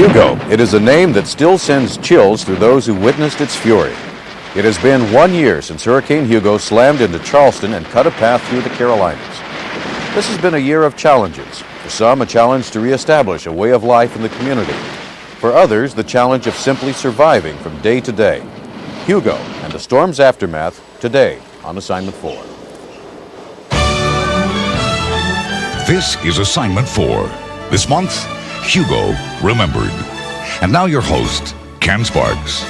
Hugo. It is a name that still sends chills through those who witnessed its fury. It has been 1 year since Hurricane Hugo slammed into Charleston and cut a path through the Carolinas. This has been a year of challenges. For some, a challenge to reestablish a way of life in the community. For others, the challenge of simply surviving from day to day. Hugo and the storm's aftermath today on Assignment 4. This is Assignment 4. This month, Hugo Remembered. And now your host, Ken Sparks.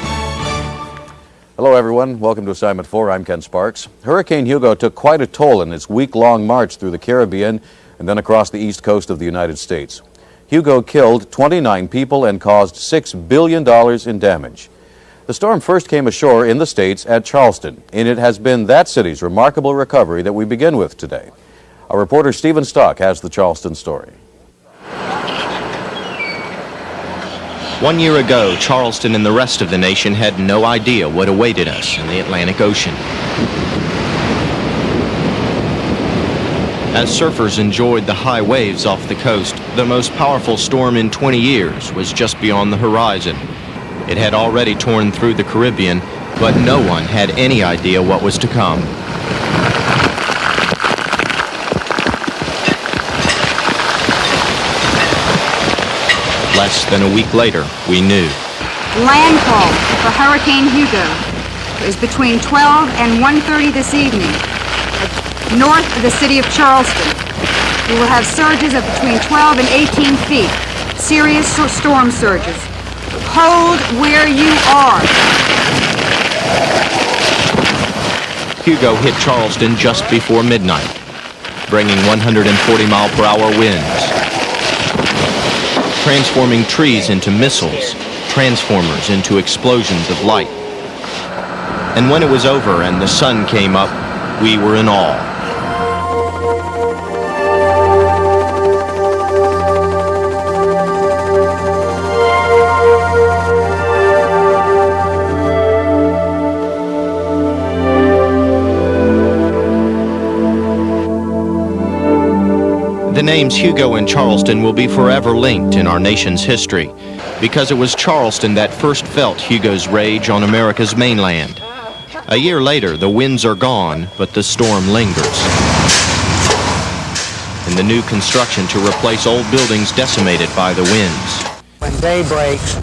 Hello everyone, welcome to Assignment 4. I'm Ken Sparks. Hurricane Hugo took quite a toll in its week-long march through the Caribbean and then across the east coast of the United States. Hugo killed 29 people and caused $6 billion in damage. The storm first came ashore in the States at Charleston, and it has been that city's remarkable recovery that we begin with today. Our reporter Stephen Stock has the Charleston story. 1 year ago, Charleston and the rest of the nation had no idea what awaited us in the Atlantic Ocean. As surfers enjoyed the high waves off the coast, the most powerful storm in 20 years was just beyond the horizon. It had already torn through the Caribbean, but no one had any idea what was to come. Less than a week later, we knew. Landfall for Hurricane Hugo is between 12 and 1:30 this evening, north of the city of Charleston. We will have surges of between 12 and 18 feet, serious storm surges. Hold where you are. Hugo hit Charleston just before midnight, bringing 140-mile-per-hour winds, transforming trees into missiles, transformers into explosions of light. And when it was over and the sun came up, we were in awe. The names Hugo and Charleston will be forever linked in our nation's history, because it was Charleston that first felt Hugo's rage on America's mainland. A year later, the winds are gone, but the storm lingers. And the new construction to replace old buildings decimated by the winds. When day breaks,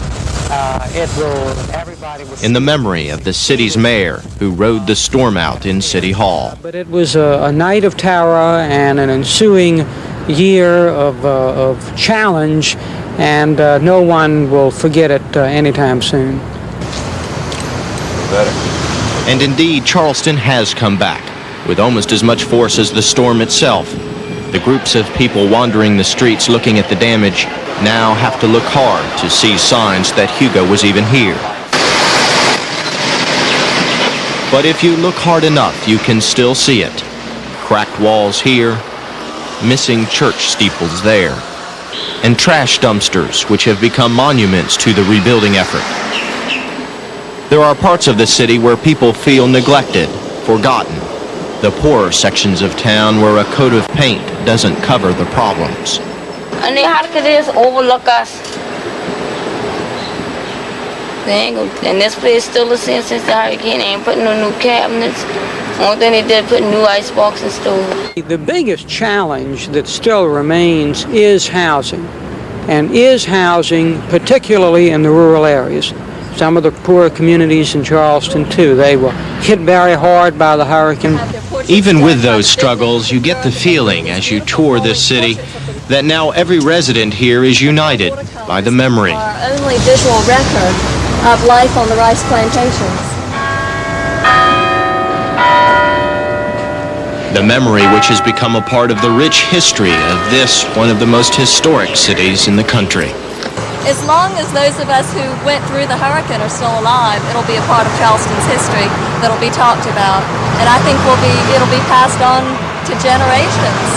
everybody will... In the memory of the city's mayor, who rode the storm out in City Hall. But it was a night of terror and an ensuing year of challenge, and no one will forget it anytime soon. And indeed, Charleston has come back, with almost as much force as the storm itself. The groups of people wandering the streets looking at the damage now have to look hard to see signs that Hugo was even here. But if you look hard enough, you can still see it. Cracked walls here, missing church steeples there, and trash dumpsters which have become monuments to the rebuilding effort. There are parts of the city where people feel neglected, forgotten. The poorer sections of town where a coat of paint doesn't cover the problems. And they how could this overlook us? They ain't gonna, and this place still the same since the hurricane. They ain't putting no new cabinets. Only thing they did, put new icebox and stove. The biggest challenge that still remains is housing, and is housing particularly in the rural areas. Some of the poorer communities in Charleston, too, they were hit very hard by the hurricane. Even with those struggles, you get the feeling as you tour this city that now every resident here is united by the memory. Our only visual record of life on the rice plantations. The memory which has become a part of the rich history of this, one of the most historic cities in the country. As long as those of us who went through the hurricane are still alive, it'll be a part of Charleston's history that'll be talked about. And I think it'll be passed on to generations,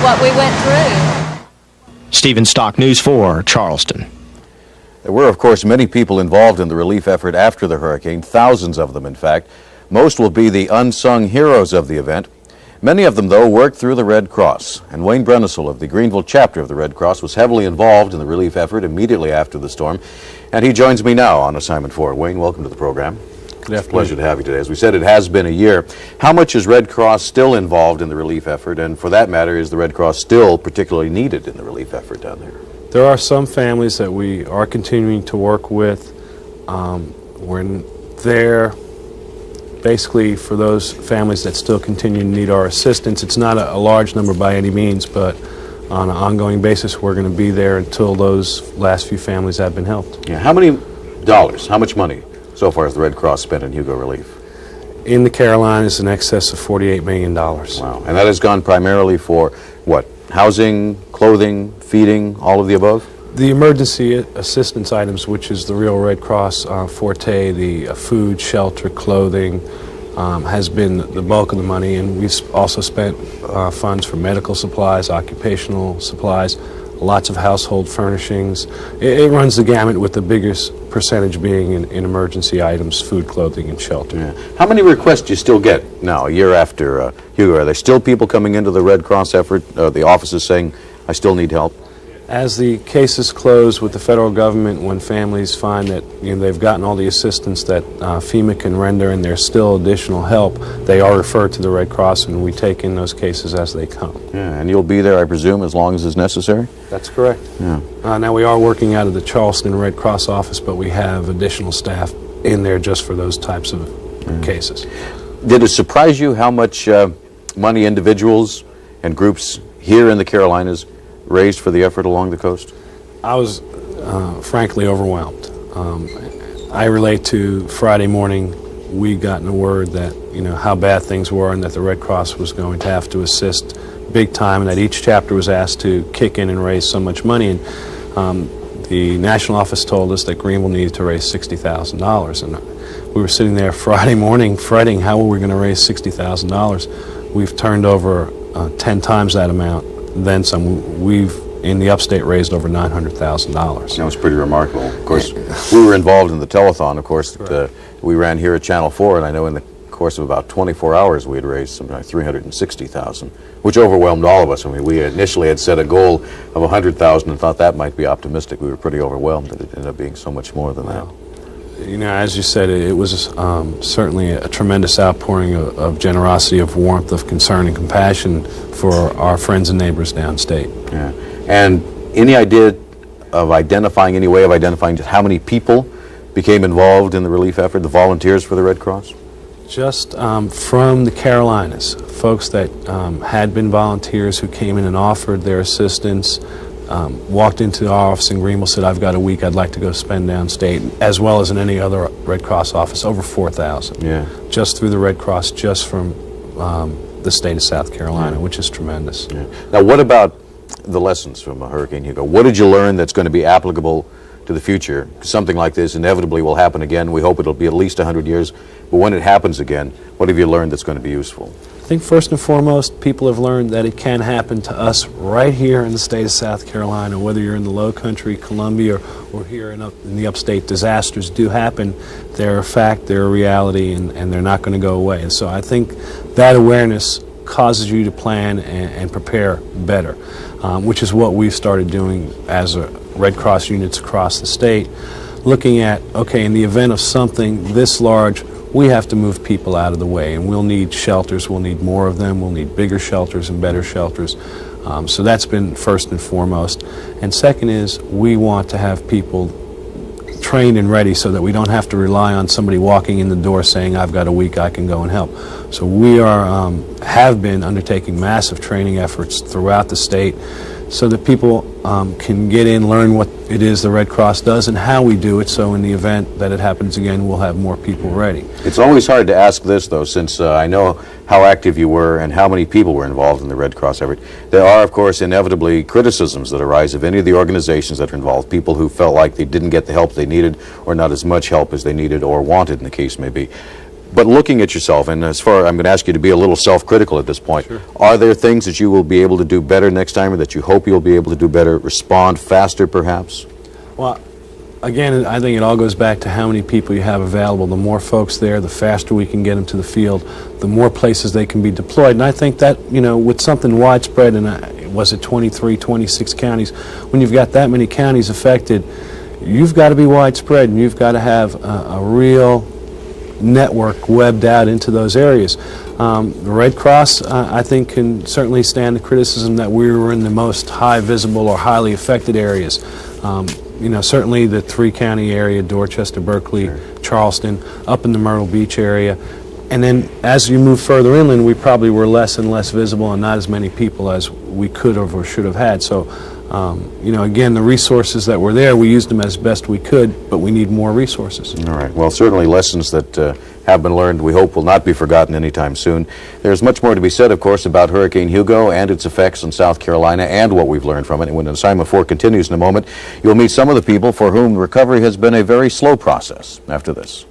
what we went through. Stephen Stock, News 4, Charleston. There were, of course, many people involved in the relief effort after the hurricane, thousands of them, in fact. Most will be the unsung heroes of the event. Many of them, though, worked through the Red Cross, and Wayne Brennesel of the Greenville chapter of the Red Cross was heavily involved in the relief effort immediately after the storm, and he joins me now on Assignment 4. Wayne, welcome to the program. Good afternoon. It's a pleasure to have you today. As we said, it has been a year. How much is Red Cross still involved in the relief effort, and for that matter, is the Red Cross still particularly needed in the relief effort down there? There are some families that we are continuing to work with. We're there basically for those families that still continue to need our assistance. It's not a large number by any means, but on an ongoing basis, we're going to be there until those last few families have been helped. Yeah. How many dollars, how much money so far has the Red Cross spent in Hugo relief? In the Carolinas, in excess of $48 million. Wow. And that has gone primarily for what? Housing, clothing, feeding, all of the above? The emergency assistance items, which is the real Red Cross forte, the food, shelter, clothing, has been the bulk of the money, and we've also spent funds for medical supplies, occupational supplies, lots of household furnishings. It runs the gamut, with the biggest percentage being in emergency items, food, clothing, and shelter. Yeah. How many requests do you still get now, a year after Hugo? Are there still people coming into the Red Cross effort, the offices saying, I still need help? As the cases close with the federal government, when families find that they've gotten all the assistance that FEMA can render and there's still additional help, they are referred to the Red Cross, and we take in those cases as they come. Yeah, and you'll be there, I presume, as long as is necessary? That's correct. Yeah. Now, we are working out of the Charleston Red Cross office, but we have additional staff in there just for those types of cases. Did it surprise you how much money individuals and groups here in the Carolinas raised for the effort along the coast? I was frankly overwhelmed. I relate to Friday morning, we gotten the word that, how bad things were and that the Red Cross was going to have to assist big time, and that each chapter was asked to kick in and raise so much money. And the national office told us that Greenville needed to raise $60,000. And we were sitting there Friday morning fretting how were we going to raise $60,000. We've turned over 10 times that amount, then some. We've, in the upstate, raised over $900,000. That was pretty remarkable. Of course, we were involved in the telethon, of course, that we ran here at Channel 4, and I know in the course of about 24 hours we had raised something like $360,000, which overwhelmed all of us. I mean, we initially had set a goal of $100,000 and thought that might be optimistic. We were pretty overwhelmed that it ended up being so much more than that. As you said, it was certainly a tremendous outpouring of generosity, of warmth, of concern and compassion for our friends and neighbors downstate. Yeah. And any idea of identifying, any way of identifying just how many people became involved in the relief effort, the volunteers for the Red Cross? Just from the Carolinas, folks that had been volunteers who came in and offered their assistance, walked into our office in Greenville, said, I've got a week I'd like to go spend downstate, as well as in any other Red Cross office, over 4,000. Yeah. Just through the Red Cross, just from the state of South Carolina, which is tremendous. Yeah. Now, what about the lessons from Hurricane Hugo? What did you learn that's going to be applicable to the future? Something like this inevitably will happen again. We hope it'll be at least 100 years. But when it happens again, what have you learned that's going to be useful? I think first and foremost, people have learned that it can happen to us right here in the state of South Carolina, whether you're in the low country, Columbia, or here in the upstate. Disasters do happen. They're a fact, they're a reality, and they're not going to go away. And so I think that awareness causes you to plan and prepare better, which is what we've started doing as a Red Cross units across the state, looking at, okay, in the event of something this large, we have to move people out of the way, and we'll need shelters, we'll need more of them, we'll need bigger shelters and better shelters. So that's been first and foremost. And second is, we want to have people trained and ready so that we don't have to rely on somebody walking in the door saying, I've got a week, I can go and help. So we have been undertaking massive training efforts throughout the state so that people can get in, learn what it is the Red Cross does and how we do it, so in the event that it happens again, we'll have more people ready. It's always hard to ask this, though, since I know how active you were and how many people were involved in the Red Cross effort. There are, of course, inevitably criticisms that arise of any of the organizations that are involved, people who felt like they didn't get the help they needed or not as much help as they needed or wanted, in the case may be. But looking at yourself, and I'm going to ask you to be a little self-critical at this point. Sure. Are there things that you will be able to do better next time, or that you hope you'll be able to do better, respond faster perhaps? Well, Again, I think it all goes back to how many people you have available. The more folks there, the faster we can get them to the field, the more places they can be deployed. And I think that, with something widespread, and was it 23, 26 counties, when you've got that many counties affected, you've got to be widespread, and you've got to have a real network webbed out into those areas. The Red Cross, I think, can certainly stand the criticism that we were in the most high visible or highly affected areas. Certainly the three-county area, Dorchester, Berkeley, Charleston, up in the Myrtle Beach area. And then as you move further inland, we probably were less and less visible and not as many people as we could have or should have had. So, again, the resources that were there, we used them as best we could, but we need more resources. All right. Well, certainly lessons that have been learned, we hope will not be forgotten anytime soon. There's much more to be said, of course, about Hurricane Hugo and its effects in South Carolina and what we've learned from it. And when Assignment 4 continues in a moment, you'll meet some of the people for whom recovery has been a very slow process after this.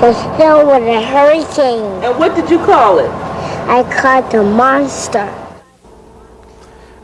The storm was a hurricane. And what did you call it? I called the monster.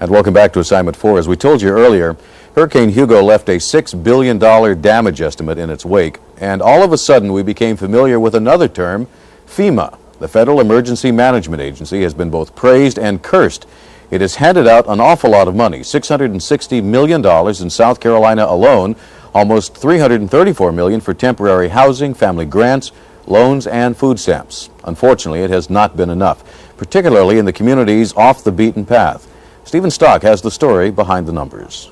And welcome back to Assignment 4. As we told you earlier, Hurricane Hugo left a $6 billion damage estimate in its wake, and all of a sudden we became familiar with another term, FEMA. The Federal Emergency Management Agency has been both praised and cursed. It has handed out an awful lot of money, $660 million in South Carolina alone, almost $334 million for temporary housing, family grants, loans, and food stamps. Unfortunately, it has not been enough, particularly in the communities off the beaten path. Stephen Stock has the story behind the numbers.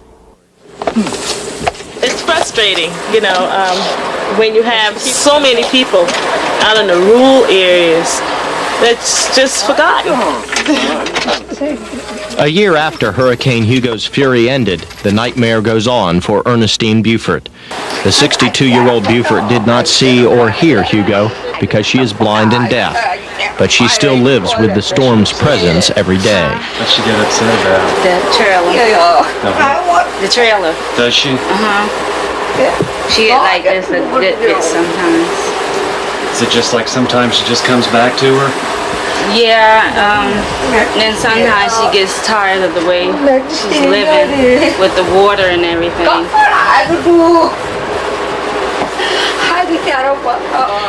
It's frustrating, when you have so many people out in the rural areas that's just forgotten. A year after Hurricane Hugo's fury ended, the nightmare goes on for Ernestine Buford. The 62-year-old Buford did not see or hear Hugo because she is blind and deaf, but she still lives with the storm's presence every day. What's she get upset about? The trailer. The trailer. Does she? She get like this a good bit sometimes. Is it just like sometimes she just comes back to her? Yeah, then sometimes she gets tired of the way she's living with the water and everything.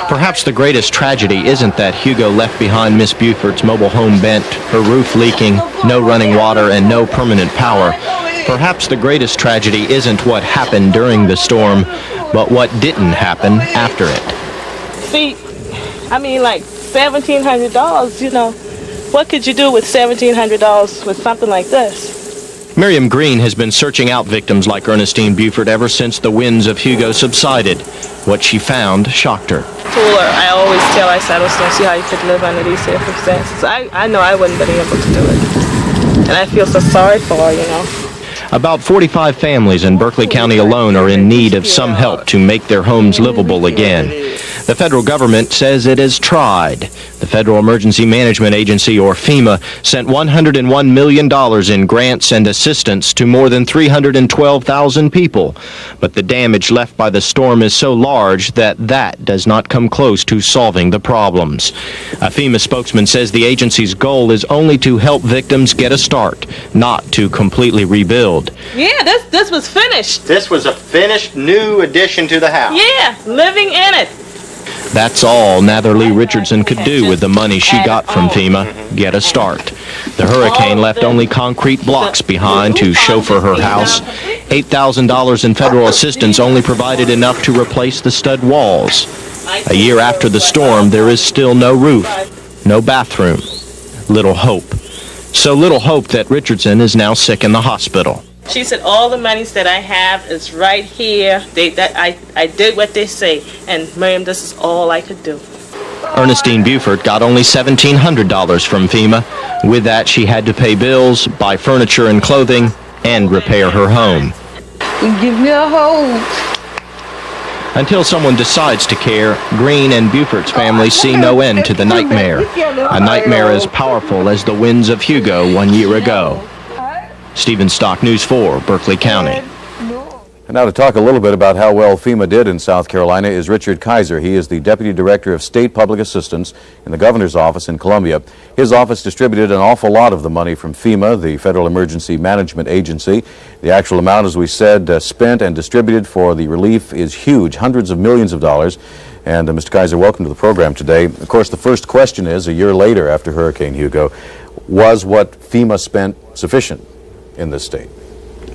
Perhaps the greatest tragedy isn't that Hugo left behind Miss Buford's mobile home bent, her roof leaking, no running water, and no permanent power. Perhaps the greatest tragedy isn't what happened during the storm, but what didn't happen after it. See, like $1,700, what could you do with $1,700 with something like this? Miriam Green has been searching out victims like Ernestine Buford ever since the winds of Hugo subsided. What she found shocked her. I always tell her, I just don't see how you could live under these circumstances. I know I wouldn't be able to do it. And I feel so sorry for her, About 45 families in Berkeley County alone are in need of some help to make their homes livable again. The federal government says it has tried. The Federal Emergency Management Agency, or FEMA, sent $101 million in grants and assistance to more than 312,000 people. But the damage left by the storm is so large that does not come close to solving the problems. A FEMA spokesman says the agency's goal is only to help victims get a start, not to completely rebuild. Yeah, this was finished. This was a finished new addition to the house. Yeah, living in it. That's all Natherly Richardson could do with the money she got from FEMA, get a start. The hurricane left only concrete blocks behind to chauffeur her house. $8,000 in federal assistance only provided enough to replace the stud walls. A year after the storm, there is still no roof, no bathroom, little hope. So little hope that Richardson is now sick in the hospital. She said, all the monies that I have is right here. I did what they say. And Miriam, this is all I could do. Ernestine Buford got only $1,700 from FEMA. With that, she had to pay bills, buy furniture and clothing, and repair her home. Give me a hold. Until someone decides to care, Green and Buford's families see no end to the nightmare. A nightmare as powerful as the winds of Hugo 1 year ago. Stephen Stock, News 4, Berkeley County. And now to talk a little bit about how well FEMA did in South Carolina is Richard Kaiser. He is the Deputy Director of State Public Assistance in the Governor's Office in Columbia. His office distributed an awful lot of the money from FEMA, the Federal Emergency Management Agency. The actual amount, as we said, spent and distributed for the relief is huge, hundreds of millions of dollars. And Mr. Kaiser, welcome to the program today. Of course, the first question is, a year later after Hurricane Hugo, was what FEMA spent sufficient in this state?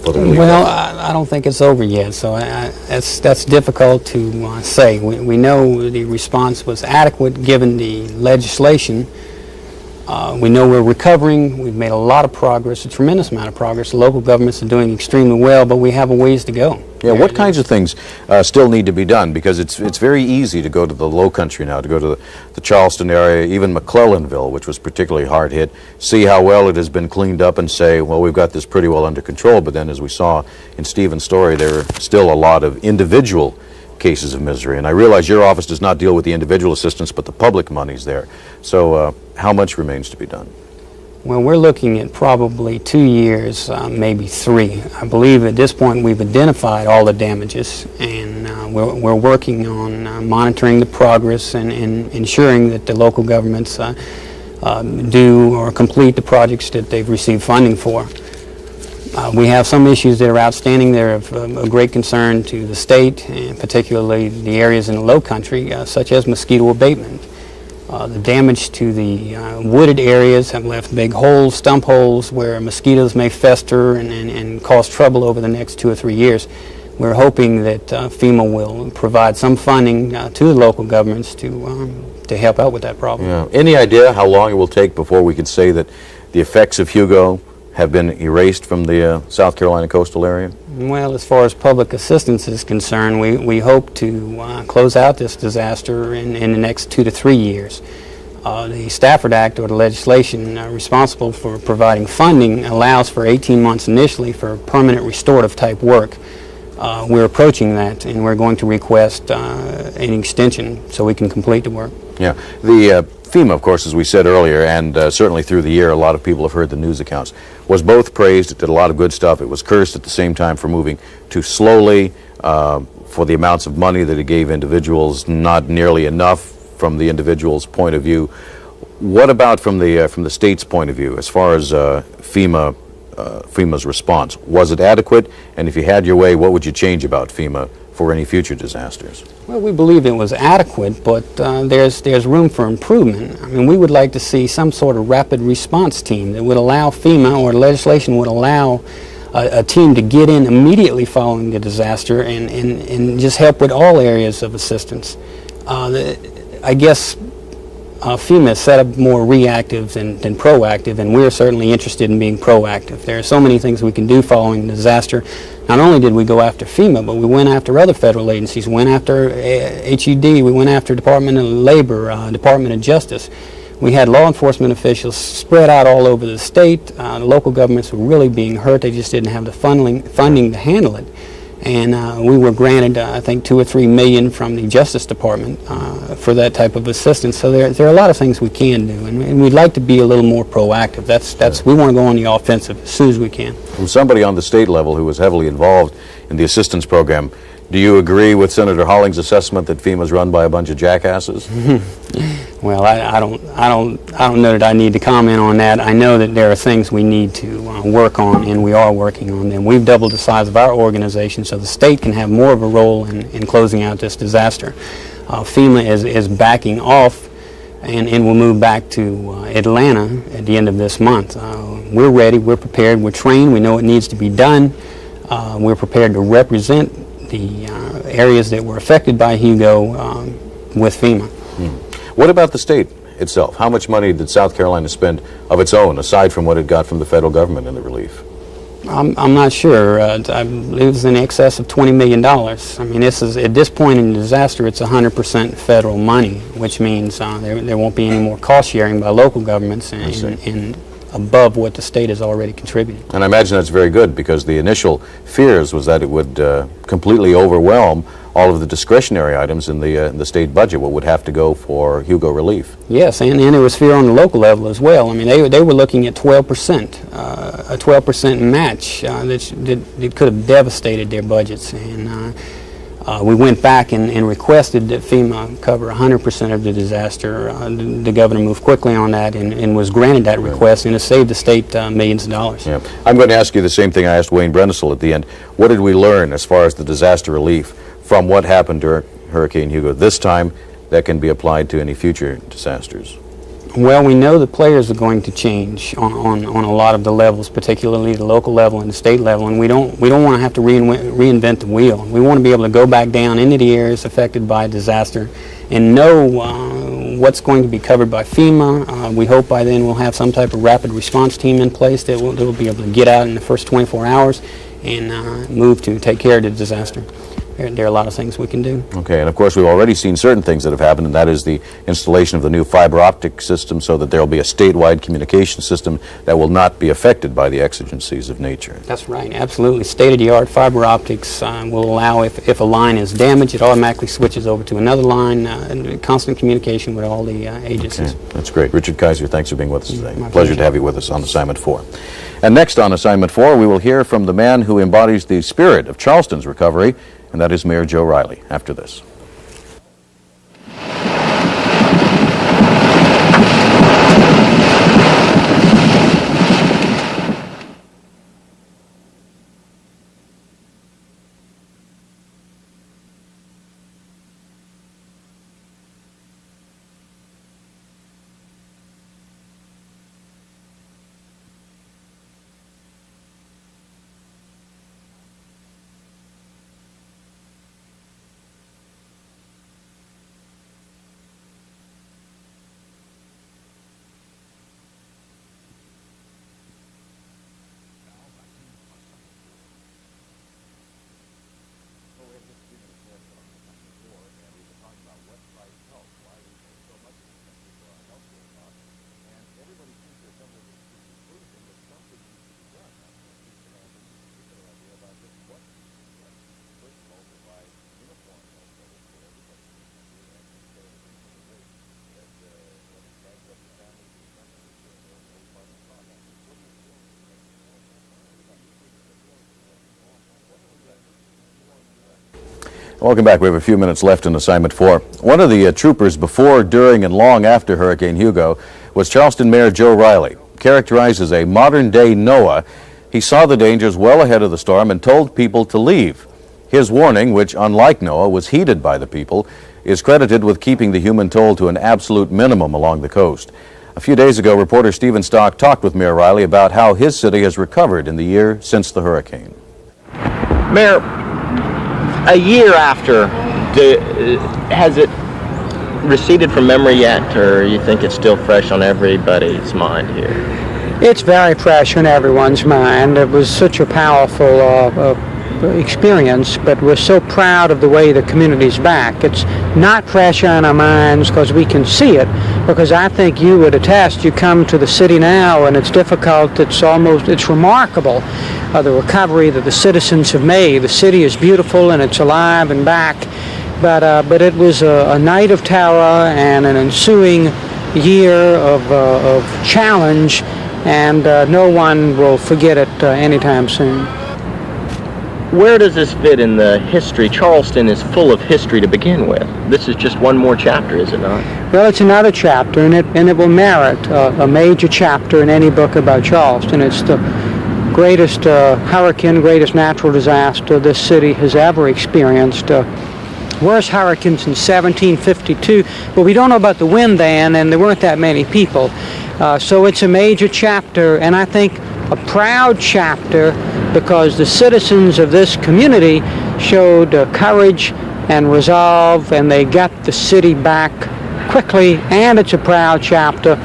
Well, I don't think it's over yet, so that's difficult to say. We know the response was adequate given the legislation. We know we're recovering. We've made a lot of progress, a tremendous amount of progress. The local governments are doing extremely well, but we have a ways to go. Yeah, what kinds of things still need to be done? Because it's very easy to go to the low country now, to go to the Charleston area, even McClellanville, which was particularly hard hit, see how well it has been cleaned up and say, well, we've got this pretty well under control. But then, as we saw in Stephen's story, there are still a lot of individual cases of misery. And I realize your office does not deal with the individual assistance, but the public money's there. So how much remains to be done? Well, we're looking at probably 2 years, maybe 3. I believe at this point we've identified all the damages, and we're working on monitoring the progress and ensuring that the local governments do or complete the projects that they've received funding for. We have some issues that are outstanding. They're of great concern to the state, and particularly the areas in the low country, such as mosquito abatement. The damage to the wooded areas have left big holes, stump holes, where mosquitoes may fester and cause trouble over the next 2 or 3 years. We're hoping that FEMA will provide some funding to the local governments to help out with that problem. Yeah. Any idea how long it will take before we could say that the effects of Hugo have been erased from the South Carolina coastal area? Well, as far as public assistance is concerned, we hope to close out this disaster in the next 2 to 3 years. The Stafford Act, or the legislation responsible for providing funding, allows for 18 months initially for permanent restorative type work. We're approaching that, and we're going to request an extension so we can complete the work. Yeah. The FEMA, of course, as we said earlier, and certainly through the year, a lot of people have heard the news accounts, was both praised. It did a lot of good stuff. It was cursed at the same time for moving too slowly, for the amounts of money that it gave individuals, not nearly enough from the individual's point of view. What about from the state's point of view, as far as FEMA's response? Was it adequate? And if you had your way, what would you change about FEMA for any future disasters? Well, we believe it was adequate, but there's room for improvement. I mean, we would like to see some sort of rapid response team that would allow FEMA, or legislation would allow a team to get in immediately following the disaster and just help with all areas of assistance. I guess FEMA is set up more reactive than proactive, and we're certainly interested in being proactive. There are so many things we can do following the disaster. Not only did we go after FEMA, but we went after other federal agencies. We went after HUD, we went after Department of Labor, Department of Justice. We had law enforcement officials spread out all over the state. The local governments were really being hurt. They just didn't have the funding to handle it. And we were granted, I think, $2 or $3 million from the Justice Department for that type of assistance. So there are a lot of things we can do, and we'd like to be a little more proactive. We want to go on the offensive as soon as we can. From somebody on the state level who was heavily involved in the assistance program, do you agree with Senator Holling's assessment that FEMA's run by a bunch of jackasses? Well, I don't know that I need to comment on that. I know that there are things we need to work on, and we are working on them. We've doubled the size of our organization so the state can have more of a role in closing out this disaster. FEMA is backing off and will move back to Atlanta at the end of this month. We're ready, we're prepared, we're trained, we know what needs to be done. We're prepared to represent the areas that were affected by Hugo with FEMA. What about the state itself? How much money did South Carolina spend of its own, aside from what it got from the federal government in the relief? I'm not sure. I believe it was in excess of $20 million. I mean, at this point in the disaster, it's 100% federal money, which means there won't be any more cost sharing by local governments and above what the state has already contributed. And I imagine that's very good, because the initial fears was that it would completely overwhelm all of the discretionary items in the state budget, what would have to go for Hugo relief. Yes, and there was fear on the local level as well. I mean, they were looking at 12%, a 12% match that could have devastated their budgets. And we went back and requested that FEMA cover 100% of the disaster. The governor moved quickly on that and was granted that request, and it saved the state millions of dollars. Yeah. I'm going to ask you the same thing I asked Wayne Brennesel at the end. What did we learn as far as the disaster relief from what happened during Hurricane Hugo this time that can be applied to any future disasters? Well, we know the players are going to change on a lot of the levels, particularly the local level and the state level, and we don't want to have to reinvent the wheel. We want to be able to go back down into the areas affected by disaster and know what's going to be covered by FEMA. We hope by then we'll have some type of rapid response team in place that will be able to get out in the first 24 hours and move to take care of the disaster. There are a lot of things we can do. Okay, and of course we've already seen certain things that have happened, and that is the installation of the new fiber optic system so that there will be a statewide communication system that will not be affected by the exigencies of nature. That's right, absolutely. State-of-the-art fiber optics will allow, if a line is damaged, it automatically switches over to another line, and constant communication with all the agencies. Okay, that's great. Richard Kaiser, thanks for being with us today. Pleasure to have you with us on Assignment 4. And next on Assignment 4, we will hear from the man who embodies the spirit of Charleston's recovery, and that is Mayor Joe Riley, after this. Welcome back. We have a few minutes left in Assignment 4. One of the troopers before, during, and long after Hurricane Hugo was Charleston Mayor Joe Riley. Characterized as a modern-day Noah, he saw the dangers well ahead of the storm and told people to leave. His warning, which, unlike Noah, was heeded by the people, is credited with keeping the human toll to an absolute minimum along the coast. A few days ago, reporter Stephen Stock talked with Mayor Riley about how his city has recovered in the year since the hurricane. Mayor, a year after, has it receded from memory yet, or you think it's still fresh on everybody's mind here? It's very fresh on everyone's mind. It was such a powerful experience, but we're so proud of the way the community's back. It's not fresh on our minds because we can see it, because I think you would attest, you come to the city now and it's difficult, it's remarkable, the recovery that the citizens have made. The city is beautiful and it's alive and back, but it was a night of terror and an ensuing year of challenge, and no one will forget it anytime soon. Where does this fit in the history? Charleston is full of history to begin with. This is just one more chapter, is it not? Well, it's another chapter, and it will merit a major chapter in any book about Charleston. It's the greatest hurricane, greatest natural disaster this city has ever experienced. Worst hurricanes in 1752, but we don't know about the wind then, and there weren't that many people. So it's a major chapter, and I think a proud chapter, because the citizens of this community showed courage and resolve, and they got the city back quickly. And it's a proud chapter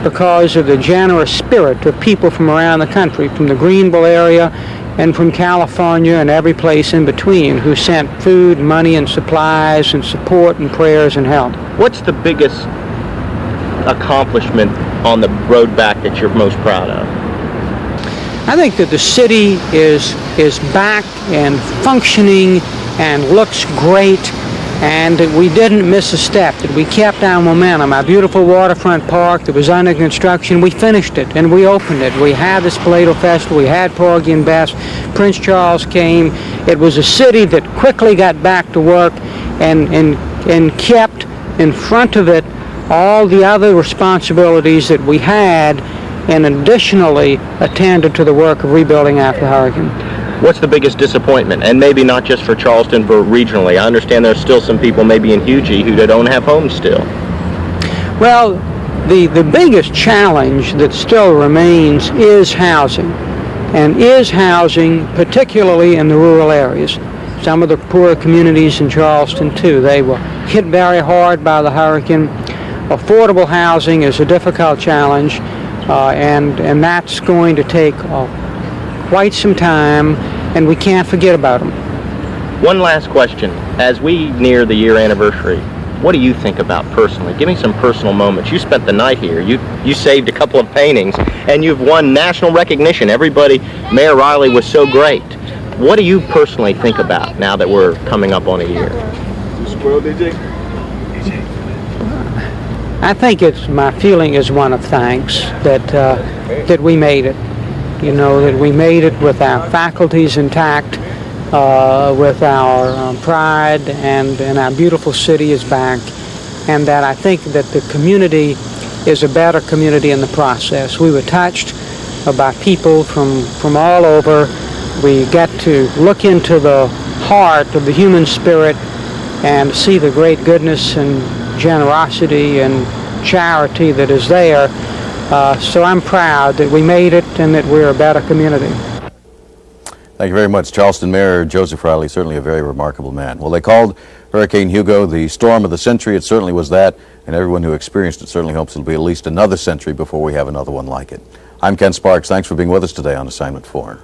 because of the generous spirit of people from around the country, from the Greenville area and from California and every place in between, who sent food, money, and supplies, and support, and prayers, and help. What's the biggest accomplishment on the road back that you're most proud of? I think that the city is back and functioning and looks great, and that we didn't miss a step, that we kept our momentum. Our beautiful waterfront park that was under construction, we finished it and we opened it. We had the Spoleto Festival, we had Porgy and Bess, Prince Charles came. It was a city that quickly got back to work and kept in front of it all the other responsibilities that we had, and additionally attended to the work of rebuilding after the hurricane. What's the biggest disappointment? And maybe not just for Charleston, but regionally. I understand there's still some people maybe in Hugie who don't have homes still. Well, the biggest challenge that still remains is housing, and is housing particularly in the rural areas. Some of the poorer communities in Charleston too, they were hit very hard by the hurricane. Affordable housing is a difficult challenge, and that's going to take quite some time, and we can't forget about them. One last question. As we near the year anniversary, what do you think about personally? Give me some personal moments. You spent the night here. You saved a couple of paintings, and you've won national recognition. Everybody, Mayor Riley was so great. What do you personally think about now that we're coming up on a year? I think my feeling is one of thanks that we made it. You know, that we made it with our faculties intact, with our pride, and our beautiful city is back, and that I think that the community is a better community in the process. We were touched by people from all over. We get to look into the heart of the human spirit and see the great goodness and generosity and charity that is there. So I'm proud that we made it and that we're a better community. Thank you very much. Charleston Mayor Joseph Riley, certainly a very remarkable man. Well, they called Hurricane Hugo the storm of the century. It certainly was that, and everyone who experienced it certainly hopes it'll be at least another century before we have another one like it. I'm Ken Sparks. Thanks for being with us today on Assignment 4.